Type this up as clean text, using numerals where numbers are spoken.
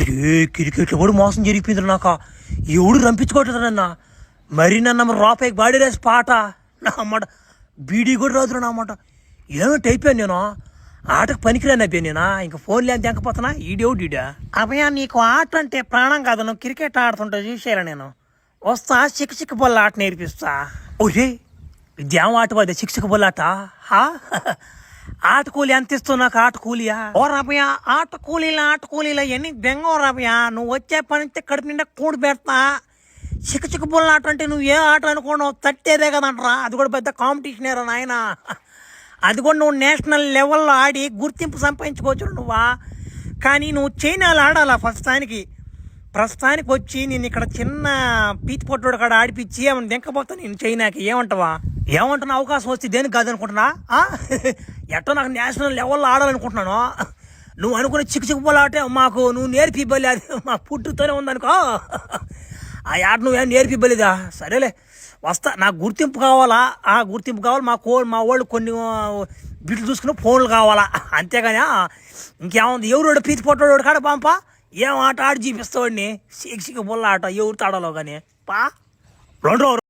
ఒరే క్రికెట్లో కూడా మోసం జరిగిపోయింది నాక. ఎవడు రంపించుకోవట్లేదన్నా. మరి నన్న రూపాయికి బాడీ రేసి పాట నా అన్నమాట. బీడీ కూడా రాదురా నా అన్నమాట. ఏమిటి అయిపోయాను నేను. ఆటకు పనికిరాని అయిపోయాను నేను. ఇంకా ఫోన్లు ఎంత ఎంకపోతున్నా ఈడేవుడీడా. అభయ నీకు ఆట అంటే ప్రాణం కాదు. నువ్వు క్రికెట్ ఆడుతుంటా చూసారా నేను. వస్తా చిక్క బొల్ల ఆట నేర్పిస్తా. ఓరే ఇదేం ఆట పోతే చిక్క బొల్ల ఆట. ఆట కూలి ఎంత ఇస్తావు నాకు? ఆట కూలియా? ఓ రాబయ్య ఆట కూలీలా ఎన్ని బెంగో రాబయ్య. నువ్వు వచ్చే పని కడుపు నిండా కూడి పెడతా. చిక్క బొల్ల ఆట అంటే నువ్వు ఏ ఆట అనుకున్నావు? తట్టేదే కదంటరా. అది కూడా పెద్ద కాంపిటీషనేరా నాయన. అది కూడా నువ్వు నేషనల్ లెవెల్లో ఆడి గుర్తింపు సంపాదించుకోవచ్చు నువ్వా. కానీ నువ్వు చైనాలో ఆడాలా ప్రస్తుతానికి వచ్చి నేను ఇక్కడ చిన్న పీతి పొట్టోడు కాడ ఆడిపించి ఏమన్నా దింకపోతా నేను చైనాకి. ఏమంటున్నా అవకాశం వస్తే దేనికి కాదనుకుంటున్నా. ఎట్టో నాకు నేషనల్ లెవెల్లో ఆడాలనుకుంటున్నాను. నువ్వు అనుకునే చిక్కు పోలాటే మాకు నువ్వు నేర్పివ్వలే. అది మా పుట్టుతోనే ఉందనుకో. ఆ ఆట నువ్వేం నేర్పివ్వలేదా? సరేలే వస్తా. నాకు గుర్తింపు కావాలా. ఆ గుర్తింపు కావాలి. మా వాళ్ళు కొన్ని బిట్లు చూసుకుని ఫోన్లు కావాలా. అంతేగాని ఇంకేముంది. ఎవరోడు పీతి పొట్టోడు కాడ పంపా. ఏం ఆట ఆడి చూపిస్తావాడిని. సిక్కు బుల్ల ఆట ఎవరితో ఆడాలో కానీ పా. 2